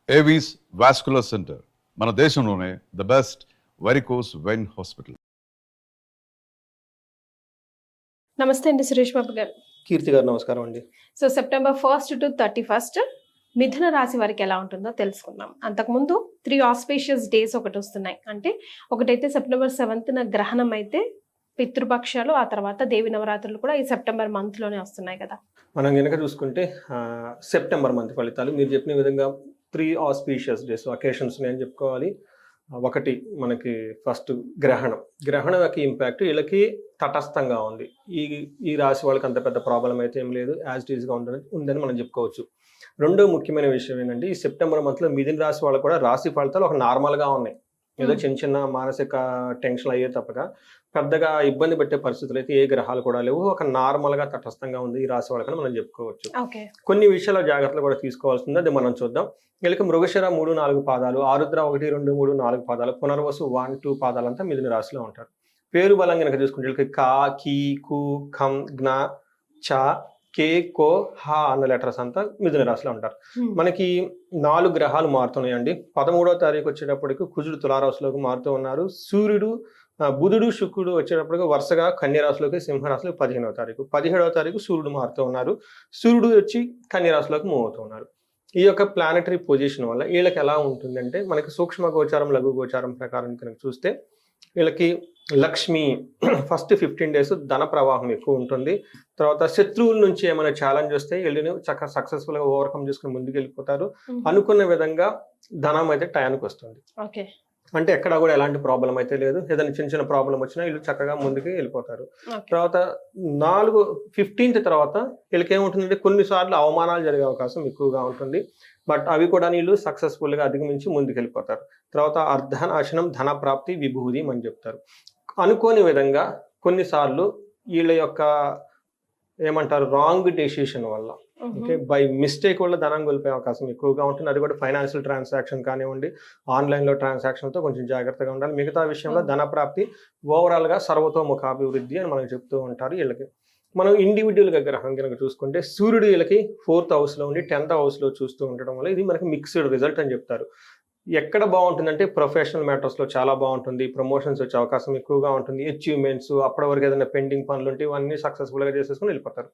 Avis vascular centre మన దేశంలోనే the best varicose vein hospital. నమస్తే అండి సురేష్ బాబు గారు. కీర్తి గారు నమస్కారం అండి. So September 1st to 31st మిథున రాశి వారికి ఎలా ఉంటుందో తెలుసుకుందాం. అంతకుముందు 3 ఆస్పీషియస్ డేస్ ఒకటి వస్తున్నాయి. అంటే ఒకటైతే September 7th గ్రహణం అయితే పితృపక్షాలు, ఆ తర్వాత దేవి నవరాత్రులు కూడా ఈ సెప్టెంబర్ మంత్ లోనే వస్తున్నాయి కదా. మనం కనుక చూసుకుంటే సెప్టెంబర్ మంత్ ఫలితాలు మీరు చెప్పిన విధంగా 3 ఆస్పీషియస్ డేస్ అకేషన్స్ అని చెప్పుకోవాలి. ఒకటి మనకి ఫస్ట్ గ్రహణం యొక్క ఇంపాక్ట్ వీళ్ళకి తటస్థంగా ఉంది. ఈ రాశి వాళ్ళకి అంత పెద్ద ప్రాబ్లం అయితే ఏం లేదు, యాజ్ ఇట్ ఈస్గా ఉందని మనం చెప్పుకోవచ్చు. రెండో ముఖ్యమైన విషయం ఏంటంటే ఈ సెప్టెంబర్ మంత్లో మిథున రాశి వాళ్ళకు కూడా రాశి ఫలితాలు ఒక నార్మల్గా ఉన్నాయి. ఏదో చిన్న మానసిక టెన్షన్ అయ్యే తప్పక పెద్దగా ఇబ్బంది పెట్టే పరిస్థితులు అయితే ఏ గ్రహాలు కూడా లేవు. ఒక నార్మల్గా తటస్థంగా ఉంది ఈ రాశి వాళ్ళకని మనం చెప్పుకోవచ్చు. కొన్ని విషయాల జాగ్రత్తలు కూడా తీసుకోవాల్సింది, అది మనం చూద్దాం. వీళ్ళకి మృగశిర 3-4 పాదాలు, ఆరుద్ర 1-2-3-4 పాదాలు, పునర్వసు 1-2 పాదాలంతా మిథున రాశిలో ఉంటారు. పేరు బలం కనుక చూసుకుంటే వీళ్ళకి కా, కీ, కు, ఖం, జ్ఞ, చ, కే, కో, హ అన్న లెటర్స్ అంతా మిథున రాశిలో ఉంటారు. మనకి 4 గ్రహాలు మారుతున్నాయండి. 13వ తారీఖు వచ్చేటప్పటికి కుజుడు తులారాశిలోకి మారుతూ ఉన్నారు. సూర్యుడు, బుధుడు, శుక్రుడు వచ్చేటప్పటికి వరుసగా కన్యరాశిలోకి, సింహరాశిలోకి 15వ తారీఖు, 17వ తారీఖు సూర్యుడు మారుతూ ఉన్నారు. సూర్యుడు వచ్చి కన్యరాశిలోకి మూవ్ అవుతూ ఉన్నారు. ఈ యొక్క ప్లానటరీ పొజిషన్ వల్ల వీళ్ళకి ఎలా ఉంటుందంటే మనకి సూక్ష్మ గోచారం, లఘు గోచారం ప్రకారం కనుక చూస్తే వీళ్ళకి లక్ష్మి ఫస్ట్ 15 days ధన ప్రవాహం ఎక్కువ ఉంటుంది. తర్వాత శత్రువుల నుంచి ఏమైనా ఛాలెంజ్ వస్తే వీళ్ళని చక్కగా సక్సెస్ఫుల్గా ఓవర్కమ్ చేసుకుని ముందుకు వెళ్ళిపోతారు. అనుకున్న విధంగా ధనం అయితే టయానికి వస్తుంది. అంటే ఎక్కడ కూడా ఎలాంటి ప్రాబ్లం అయితే లేదు. ఏదైనా చిన్న ప్రాబ్లం వచ్చినా వీళ్ళు చక్కగా ముందుకు వెళ్ళిపోతారు. తర్వాత 15th తర్వాత వీళ్ళకి ఏముంటుందంటే కొన్నిసార్లు అవమానాలు జరిగే అవకాశం ఎక్కువగా ఉంటుంది. బట్ అవి కూడా వీళ్ళు సక్సెస్ఫుల్గా అధిగమించి ముందుకు వెళ్ళిపోతారు. తర్వాత అర్ధనాశనం, ధన ప్రాప్తి, విభూది అని చెప్తారు. అనుకోని విధంగా కొన్నిసార్లు వీళ్ళ యొక్క ఏమంటారు రాంగ్ డెసిషన్ వల్ల, ఓకే, బై మిస్టేక్ వల్ల ధనం కోల్పోయే అవకాశం ఎక్కువగా ఉంటుంది. అది కూడా ఫైనాన్షియల్ ట్రాన్సాక్షన్ కానివ్వండి, ఆన్లైన్లో ట్రాన్సాక్షన్తో కొంచెం జాగ్రత్తగా ఉండాలి. మిగతా విషయంలో ధన ప్రాప్తి, ఓవరాల్గా సర్వతోముఖాభివృద్ధి అని మనం చెప్తూ ఉంటారు. వీళ్ళకి మనం ఇండివిజువల్గా గ్రహం కనుక చూసుకుంటే సూర్యుడు వీళ్ళకి 4th హౌస్లో ఉండి 10th హౌస్లో చూస్తూ ఉండడం వల్ల ఇది మనకి మిక్స్డ్ రిజల్ట్ అని చెప్తారు. ఎక్కడ బాగుంటుందంటే ప్రొఫెషనల్ మ్యాటర్స్లో చాలా బాగుంటుంది, ప్రమోషన్స్ వచ్చే అవకాశం ఎక్కువగా ఉంటుంది, అచీవ్మెంట్స్, అప్పటి వరకు ఏదైనా పెండింగ్ పనులు ఉంటే ఇవన్నీ సక్సెస్ఫుల్గా చేసేసుకుని వెళ్ళిపోతారు.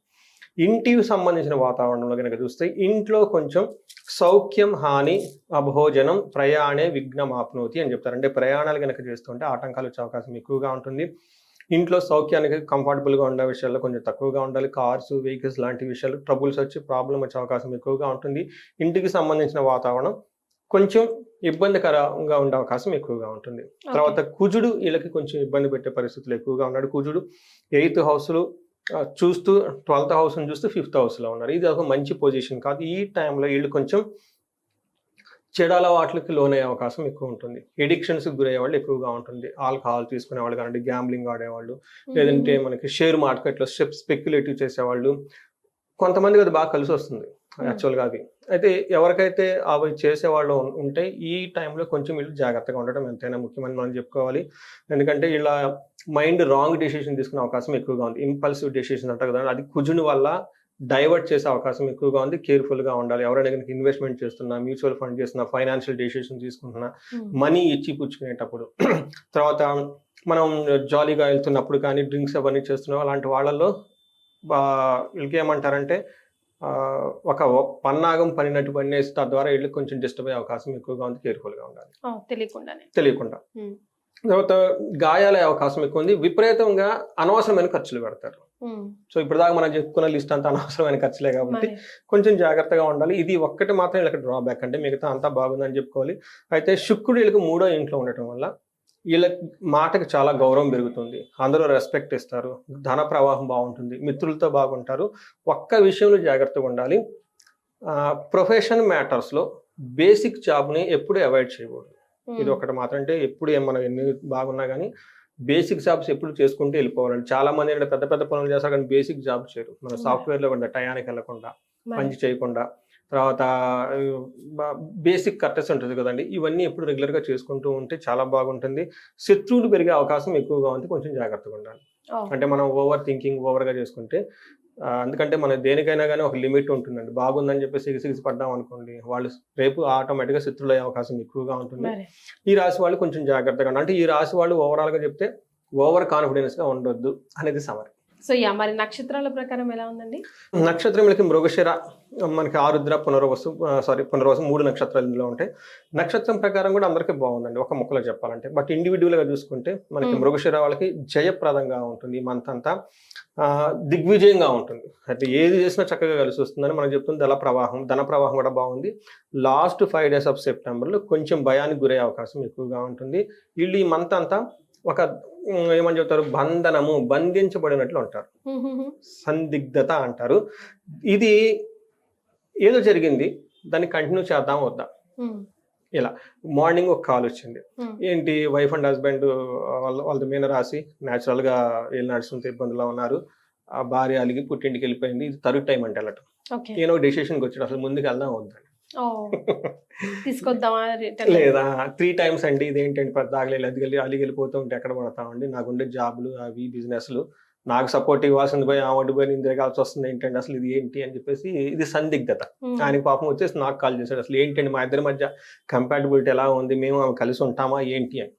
ఇంటికి సంబంధించిన వాతావరణంలో కనుక చూస్తే ఇంట్లో కొంచెం సౌఖ్యం, హాని, అభోజనం, ప్రయాణే విఘ్నమాప్నోతి అని చెప్తారు. అంటే ప్రయాణాలు కనుక చేస్తుంటే ఆటంకాలు వచ్చే అవకాశం ఎక్కువగా ఉంటుంది. ఇంట్లో సౌఖ్యానికి కంఫర్టబుల్గా ఉండే విషయాల్లో కొంచెం తక్కువగా ఉండాలి. కార్స్, వెహికల్స్ లాంటి విషయాలు ట్రబుల్స్ వచ్చి ప్రాబ్లం వచ్చే అవకాశం ఎక్కువగా ఉంటుంది. ఇంటికి సంబంధించిన వాతావరణం కొంచెం ఇబ్బందికరంగా ఉండే అవకాశం ఎక్కువగా ఉంటుంది. తర్వాత కుజుడు వీళ్ళకి కొంచెం ఇబ్బంది పెట్టే పరిస్థితులు ఎక్కువగా ఉన్నాడు. కుజుడు 8th హౌస్లో చూస్తూ 12th హౌస్ని చూస్తూ 5th హౌస్లో ఉన్నారు. ఇది ఒక మంచి పొజిషన్ కాదు. ఈ టైంలో వీళ్ళు కొంచెం చెడు అలవాట్లకి లోనయ్యే అవకాశం ఎక్కువ ఉంటుంది. ఎడిక్షన్స్కి గురయ్యే వాళ్ళు ఎక్కువగా ఉంటుంది. ఆల్కహాల్ తీసుకునే వాళ్ళు కానివ్వండి, గ్యాంబ్లింగ్ ఆడేవాళ్ళు, లేదంటే మనకి షేర్ మార్కెట్లో స్పెక్యులేటివ్ చేసేవాళ్ళు, కొంతమందికి అది బాగా కలిసి వస్తుంది యాక్చువల్గా. అది అయితే ఎవరికైతే అవి చేసేవాళ్ళు ఉంటే ఈ టైంలో కొంచెం వీళ్ళు జాగ్రత్తగా ఉండడం ఎంతైనా ముఖ్యమని మనం చెప్పుకోవాలి. ఎందుకంటే ఇలా మైండ్ రాంగ్ డెసిషన్ తీసుకునే అవకాశం ఎక్కువగా ఉంది. ఇంపల్సివ్ డెసిషన్ అంటారు కదా, అది కుజుని వల్ల డైవర్ట్ చేసే అవకాశం ఎక్కువగా ఉంది. కేర్ఫుల్గా ఉండాలి. ఎవరైనా కనుక ఇన్వెస్ట్మెంట్ చేస్తున్నా, మ్యూచువల్ ఫండ్ చేస్తున్నా, ఫైనాన్షియల్ డెసిషన్ తీసుకుంటున్నా, మనీ ఇచ్చి పుచ్చుకునేటప్పుడు, తర్వాత మనం జాలీగా వెళ్తున్నప్పుడు కానీ డ్రింక్స్ అవన్నీ చేస్తున్నాం, అలాంటి వాళ్ళల్లో వీళ్ళకి ఏమంటారంటే ఒక పన్నాగం పనినట్టు పనిచేసి తద్వారా వీళ్ళకి కొంచెం డిస్టర్బ్ అయ్యే అవకాశం ఎక్కువగా ఉంది. కేర్ఫుల్గా ఉండాలి, తెలియకుండా. తర్వాత గాయాలే అవకాశం ఎక్కువ ఉంది. విపరీతంగా అనవసరమైన ఖర్చులు పెడతారు. సో ఇప్పటిదాకా మనం చెప్పుకున్న లిస్ట్ అంతా అనవసరమైన ఖర్చులే కాబట్టి కొంచెం జాగ్రత్తగా ఉండాలి. ఇది ఒక్కటి మాత్రం వీళ్ళకి డ్రాబ్యాక్, అంటే మిగతా అంతా బాగుందని చెప్పుకోవాలి. అయితే శుక్రుడు వీళ్ళకి 3వ ఇంట్లో ఉండటం వల్ల వీళ్ళ మాటకి చాలా గౌరవం పెరుగుతుంది. అందరూ రెస్పెక్ట్ ఇస్తారు. ధన ప్రవాహం బాగుంటుంది. మిత్రులతో బాగుంటారు. ఒక్క విషయంలో జాగ్రత్తగా ఉండాలి. ప్రొఫెషన్ మ్యాటర్స్లో బేసిక్ జాబ్ని ఎప్పుడు అవాయిడ్ చేయకూడదు. ఇది ఒకటి మాత్రం. అంటే ఎప్పుడు మనం ఎన్ని బాగున్నా కానీ బేసిక్ జాబ్స్ ఎప్పుడు చేసుకుంటూ వెళ్ళిపోవాలండి. చాలా మంది ఏంటంటే పెద్ద పెద్ద పనులు చేస్తారు కానీ బేసిక్ జాబ్ చేయరు. మన సాఫ్ట్వేర్లో కూడా టయానికి వెళ్ళకుండా, పని చేయకుండా, తర్వాత బేసిక్ కర్టెస్ ఉంటుంది కదండి, ఇవన్నీ ఎప్పుడు రెగ్యులర్గా చేసుకుంటూ ఉంటే చాలా బాగుంటుంది. శత్రువులు పెరిగే అవకాశం ఎక్కువగా ఉంది. కొంచెం జాగ్రత్తగా ఉండాలి. అంటే మనం ఓవర్ థింకింగ్ ఓవర్గా చేసుకుంటే ఎందుకంటే మన దేనికైనా కానీ ఒక లిమిట్ ఉంటుందండి. బాగుందని చెప్పేసి ఎగిసి పడ్డాం అనుకోండి, వాళ్ళు రేపు ఆటోమేటిక్గా శత్రులయ్యే అవకాశం ఎక్కువగా ఉంటుంది. మరి ఈ రాశి వాళ్ళు కొంచెం జాగ్రత్తగా అంటే ఈ రాశి వాళ్ళు ఓవరాల్గా చెప్తే ఓవర్ కాన్ఫిడెన్స్గా ఉండొద్దు అనేది సమరి. సో యా, మరి నక్షత్రాల ప్రకారం ఎలా ఉందండి? నక్షత్రములకి మృగశిర, మనకి ఆరుద్ర, పునర్వసు 3 నక్షత్రాలు ఇందులో ఉంటాయి. నక్షత్రం ప్రకారం కూడా అందరికీ బాగుందండి ఒక ముక్కలో చెప్పాలంటే. బట్ ఇండివిజువల్గా చూసుకుంటే మనకి మృగశిర వాళ్ళకి జయప్రదంగా ఉంటుంది. ఈ మంత్ అంతా దిగ్విజయంగా ఉంటుంది. అయితే ఏది చేసినా చక్కగా కలిసి వస్తుందని మనం చెప్తుంది. ధన ప్రవాహం కూడా బాగుంది. లాస్ట్ 5 days ఆఫ్ సెప్టెంబర్లో కొంచెం భయానికి గురయ్యే అవకాశం ఎక్కువగా ఉంటుంది. వీళ్ళు ఈ మంత్ అంతా ఒక ఏమని చెప్తారు, బంధించబడినట్లు ఉంటారు, సందిగ్ధత అంటారు. ఇది ఏదో జరిగింది, దాన్ని కంటిన్యూ చేద్దాం వద్దా, ఇలా మార్నింగ్ ఒక కాల్ వచ్చింది. ఏంటి, వైఫ్ అండ్ హస్బెండ్ వాళ్ళ మీద రాసి న్యాచురల్గా వీళ్ళు నడుస్తుంటే ఇబ్బందులో ఉన్నారు, ఆ భార్య అలిగి పుట్టింటికి వెళ్ళిపోయింది, ఇది థర్డ్ టైం అంటే వెళ్ళటం. నేను ఒక డెసిషన్కి వచ్చాడు, అసలు ముందుకు వెళ్దాం వద్దండి, తీసుకొద్దామా లేదా 3 times అండి, ఇదేంటంటే పద్దాగలేదు అలిగి వెళ్ళిపోతూ ఉంటే ఎక్కడ పడతామండి, నాకుండే జాబులు అవి బిజినెస్లు, నాకు సపోర్ట్ ఇవ్వాల్సింది పోయి ఆ ఒడ్డు పోయి నేను తిరగాల్సి వస్తుంది, ఏంటంటే అసలు ఇది ఏంటి అని చెప్పేసి ఇది సందిగ్ధత. ఆయనకి పాపం వచ్చేసి నాకు కాల్ చేశాడు, అసలు ఏంటండి మా ఇద్దరి మధ్య కంపాటబిలిటీ ఎలా ఉంది, మేము కలిసి ఉంటామా ఏంటి అని.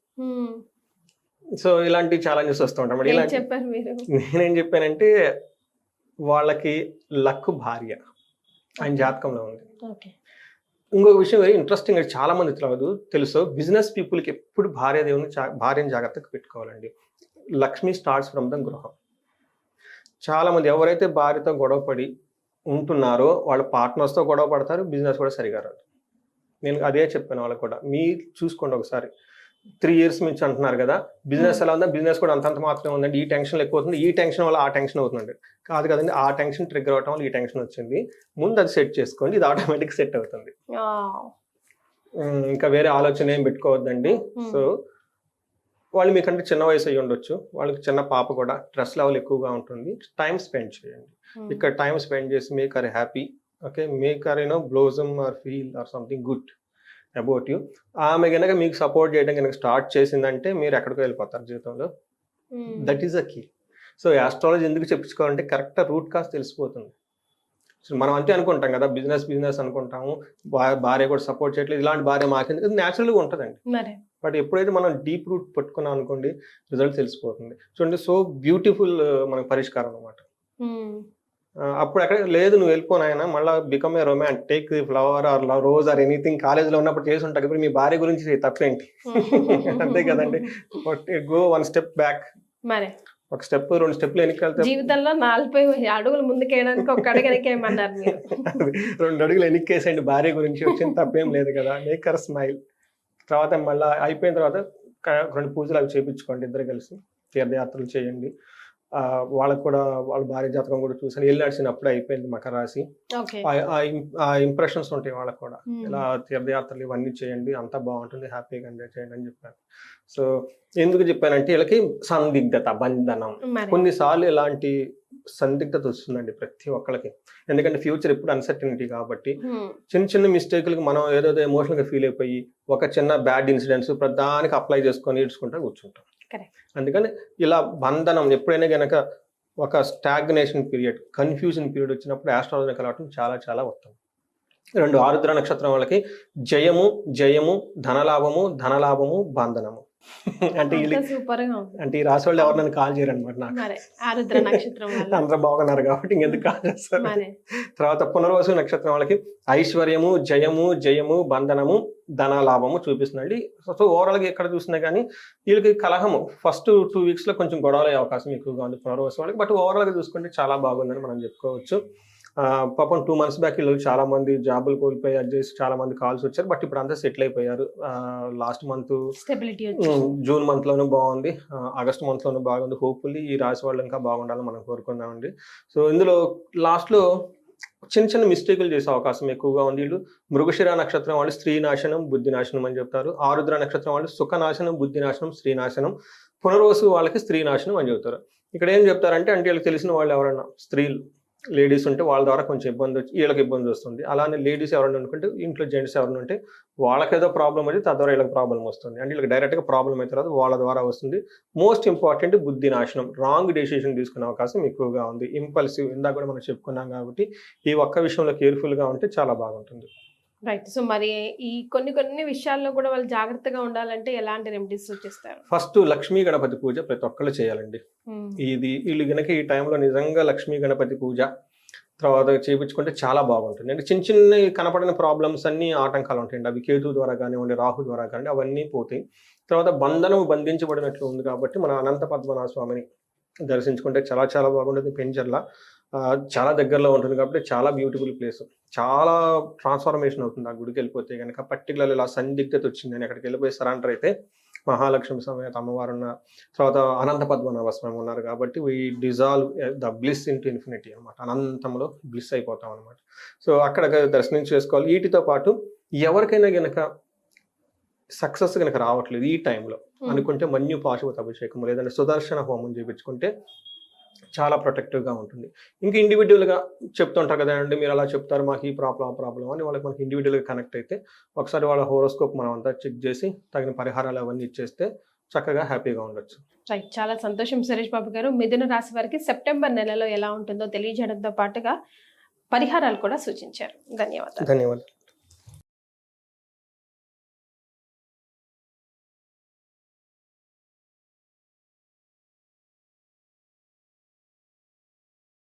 సో ఇలాంటి ఛాలెంజెస్ వస్తూ ఉంటాం. నేనేం చెప్పానంటే వాళ్ళకి లక్ భార్య ఆయన జాతకంలో ఉంది. ఇంకొక విషయం వెరీ ఇంట్రెస్టింగ్, చాలా మంది తెలుసు, బిజినెస్ పీపుల్కి ఎప్పుడు భార్యను జాగ్రత్తగా పెట్టుకోవాలండి. లక్ష్మి స్టార్ట్స్ ఫ్రమ్ ద గృహం. చాలా మంది ఎవరైతే భార్యతో గొడవపడి ఉంటున్నారో వాళ్ళ పార్ట్నర్స్తో గొడవ పడతారు, బిజినెస్ కూడా సరిగా రాదు. నేను అదే చెప్పాను వాళ్ళకి కూడా, మీరు చూసుకోండి ఒకసారి. 3 years నుంచి అంటున్నారు కదా, బిజినెస్ ఎలా ఉందా, బిజినెస్ కూడా అంతంత మాత్రమే ఉందండి, ఈ టెన్షన్ ఎక్కువ అవుతుంది, ఈ టెన్షన్ వల్ల ఆ టెన్షన్ అవుతుందండి. కాదు కదండి, ఆ టెన్షన్ ట్రిగ్గర్ అవటం వల్ల ఈ టెన్షన్ వచ్చింది, ముందు అది సెట్ చేసుకోండి, ఇది ఆటోమేటిక్ సెట్ అవుతుంది. ఇంకా వేరే ఆలోచన ఏం పెట్టుకోవద్దండి. సో వాళ్ళు మీకంటే చిన్న వయసు అయ్యి ఉండొచ్చు, వాళ్ళకి చిన్న పాప కూడా, స్ట్రెస్ లెవెల్ ఎక్కువగా ఉంటుంది, టైం స్పెండ్ చేయండి. ఇక్కడ టైం స్పెండ్ చేసి make her happy, okay, make her blossom or feel or something good about you. ఆమె కనుక మీకు సపోర్ట్ చేయడం కనుక స్టార్ట్ చేసిందంటే మీరు ఎక్కడికి వెళ్ళిపోతారు జీవితంలో. That is a key. So astrology ఎందుకు చెప్పించుకోవాలంటే కరెక్ట్ రూట్ కాజ్ తెలిసిపోతుంది. సో మనం అంతే అనుకుంటాం కదా, బిజినెస్ అనుకుంటాము, భార్య కూడా సపోర్ట్ చేయట్లేదు, ఇలాంటి భార్య మాకేందుకు, ఇది న్యాచురల్గా ఉంటుందండి. బట్ ఎప్పుడైతే మనం డీప్ రూట్ పట్టుకున్నాం అనుకోండి, రిజల్ట్ తెలిసిపోతుంది. చూడండి, సో బ్యూటిఫుల్ మనకు పరిష్కారం అనమాట. అప్పుడు ఎక్కడ లేదు, నువ్వు వెళ్ళిపోనాయన, మళ్ళీ become a romantic, take the flower or rose or anything, కాలేజ్లో ఉన్నప్పుడు చేసి ఉంటారు. ఇప్పుడు మీ భార్య గురించి తప్పేంటి, అంతే కదండి. గో 1 step బ్యాక్, ఒక స్టెప్ 2 steps వెనక్కి వెళ్తే జీవితంలో 40 అడుగులు ముందుకేయడానికి ఒక అడుగు వెనకేయమన్నారు. 2 అడుగులు వెనక్కేసండి, భార్య గురించి వచ్చిన తప్పేం లేదు కదా. Make her smile. తర్వాత మళ్ళీ అయిపోయిన తర్వాత 2 పూజలు అవి చేయించుకోండి, ఇద్దరు కలిసి తీర్థయాత్రలు చేయండి. వాళ్ళకు కూడా వాళ్ళ భార్య జాతకం కూడా చూసాను, వెళ్ళి నడిచినప్పుడు అయిపోయింది మకర రాశి. ఆ ఇంప్రెషన్స్ ఉంటాయి వాళ్ళకు కూడా, ఇలా తీర్థయాత్రలు ఇవన్నీ చేయండి, అంతా బాగుంటుంది, హ్యాపీగా ఎంజాయ్ చేయండి అని చెప్పాను. సో ఎందుకు చెప్పానంటే వీళ్ళకి సందిగ్ధత, బంధనం, కొన్నిసార్లు ఇలాంటి సందిగ్ధత వస్తుందండి ప్రతి ఒక్కరికి. ఎందుకంటే ఫ్యూచర్ ఎప్పుడు అన్సర్టనిటీ కాబట్టి చిన్న మిస్టేక్లకి మనం ఏదో ఎమోషనల్గా ఫీల్ అయిపోయి ఒక చిన్న బ్యాడ్ ఇన్సిడెంట్స్ ప్రధానికి అప్లై చేసుకొని ఏడ్చుకుంటా కూర్చుంటాం. అందుకని ఇలా బంధనం ఎప్పుడైనా కనుక ఒక స్టాగ్నేషన్ పీరియడ్, కన్ఫ్యూజన్ పీరియడ్ వచ్చినప్పుడు ఆస్ట్రాలజీ కలవటం చాలా చాలా ఉత్తమం. 2 ఆరుద్ర నక్షత్రం వాళ్ళకి జయము, ధనలాభము, బంధనము. అంటే ఈ రాశి వాళ్ళు ఎవరు నన్ను కాల్ చేయరు అనమాట. నాకు అందరూ బాగున్నారు కాబట్టి ఇంకెందుకు కాల్ చేస్తారు. తర్వాత పునర్వసు నక్షత్రం వాళ్ళకి ఐశ్వర్యము, జయము, బంధనము, ధనలాభము చూపిస్తుందండి. సో ఓవరాల్గా ఎక్కడ చూసినా కానీ వీళ్ళకి కలహము ఫస్ట్ 2 weeks లో కొంచెం గొడవలయ్యే అవకాశం ఎక్కువగా ఉంది పునర్వసు వాళ్ళకి. బట్ ఓవరాల్గా చూసుకుంటే చాలా బాగుందని మనం చెప్పుకోవచ్చు. పాపం 2 months బ్యాక్ వీళ్ళు చాలా మంది జాబులు కోల్పోయి అది చేసి చాలా మంది కాల్స్ వచ్చారు. బట్ ఇప్పుడు అంతా సెటిల్ అయిపోయారు. లాస్ట్ మంత్ జూన్ మంత్లోనూ బాగుంది, ఆగస్ట్ మంత్లోనూ బాగుంది. హోప్ఫుల్లీ ఈ రాశి వాళ్ళు ఇంకా బాగుండాలని మనం కోరుకుందామండి. సో ఇందులో లాస్ట్లో చిన్న మిస్టేకులు చేసే అవకాశం ఎక్కువగా ఉంది. వీళ్ళు మృగశిర నక్షత్రం వాళ్ళు స్త్రీ నాశనం, బుద్ధి నాశనం అని చెప్తారు. ఆరుద్ర నక్షత్రం వాళ్ళు సుఖ నాశనం, బుద్ధి నాశనం, స్త్రీ నాశనం. పునర్వసు వాళ్ళకి స్త్రీ నాశనం అని చెప్తారు. ఇక్కడ ఏం చెప్తారంటే వీళ్ళకి తెలిసిన వాళ్ళు ఎవరన్నా స్త్రీలు లేడీస్ ఉంటే వాళ్ళ ద్వారా కొంచెం ఇబ్బంది వచ్చి వీళ్ళకి ఇబ్బంది వస్తుంది. అలానే లేడీస్ ఎవరైనా అనుకుంటే ఇంట్లో జెంట్స్ ఎవరైనా ఉంటే వాళ్ళకేదో ప్రాబ్లం వచ్చి తద్వారా వీళ్ళకి ప్రాబ్లం వస్తుంది. అంటే వీళ్ళకి డైరెక్ట్గా ప్రాబ్లం అయిన తర్వాత వాళ్ళ ద్వారా వస్తుంది. మోస్ట్ ఇంపార్టెంట్ బుద్ధి నాశనం, రాంగ్ డెసిషన్ తీసుకునే అవకాశం ఎక్కువగా ఉంది. ఇంపల్సివ్ ఇందాక కూడా మనం చెప్పుకున్నాం కాబట్టి ఈ ఒక్క విషయంలో కేర్ఫుల్గా ఉంటే చాలా బాగుంటుంది. రైట్. సో మరి ఈ కొన్ని విషయాల్లో కూడా వాళ్ళు జాగ్రత్తగా ఉండాలంటే ఎలాంటి రెమెడీస్ సూచిస్తారు? ఫస్ట్ లక్ష్మీ గణపతి పూజ ప్రతి ఒక్కళ్ళు చేయాలండి. వీళ్ళు గనక ఈ టైంలో నిజంగా లక్ష్మీ గణపతి పూజ తర్వాత చేయించుకుంటే చాలా బాగుంటుంది. అంటే చిన్న చిన్న కనపడిన ప్రాబ్లమ్స్ అన్ని ఆటంకాలు ఉంటాయండి. అవి కేతు ద్వారా కానివ్వండి, రాహు ద్వారా కానివ్వండి, అవన్నీ పోతాయి. తర్వాత బంధనం బంధించబడినట్లు ఉంది కాబట్టి మన అనంత పద్మనాభ స్వామిని దర్శించుకుంటే చాలా చాలా బాగుంటుంది. పెంచర్ల చాలా దగ్గరలో ఉంటుంది కాబట్టి చాలా బ్యూటిఫుల్ ప్లేస్. చాలా ట్రాన్స్ఫర్మేషన్ అవుతుంది ఆ గుడికి వెళ్ళిపోతే కనుక. పర్టికులర్ ఇలా సందిగ్ధత వచ్చిందని అక్కడికి వెళ్ళిపోయి సరెండర్ అయితే మహాలక్ష్మి సమేత అమ్మవారు ఉన్న తర్వాత అనంత పద్మనాభ స్వామి ఉన్నారు కాబట్టి we dissolve the bliss into infinity అనమాట. అనంతంలో బ్లిస్ అయిపోతాం అనమాట. సో అక్కడ దర్శనం చేసుకోవాలి. వీటితో పాటు ఎవరికైనా గనక సక్సెస్ కనుక రావట్లేదు ఈ టైంలో అనుకుంటే మన్యు పాశుపత అభిషేకం లేదంటే సుదర్శన హోమం చేయించుకుంటే చాలా ప్రొటెక్టివ్గా ఉంటుంది. ఇంకా ఇండివిజువల్గా చెప్తుంటారు కదండి, మీరు అలా చెప్తారు మాకు ఈ ప్రాబ్లం అని వాళ్ళకి మనకి ఇండివిజువల్గా కనెక్ట్ అయితే ఒకసారి వాళ్ళ హోరోస్కోప్ మనం అంతా చెక్ చేసి తగిన పరిహారాలు అవన్నీ ఇచ్చేస్తే చక్కగా హ్యాపీగా ఉండొచ్చు. రైట్. చాలా సంతోషం సురేష్ బాబు గారు. మిథున రాశి వారికి సెప్టెంబర్ నెలలో ఎలా ఉంటుందో తెలియజేయడంతో పాటుగా పరిహారాలు కూడా సూచించారు. ధన్యవాదాలు. ధన్యవాదాలు.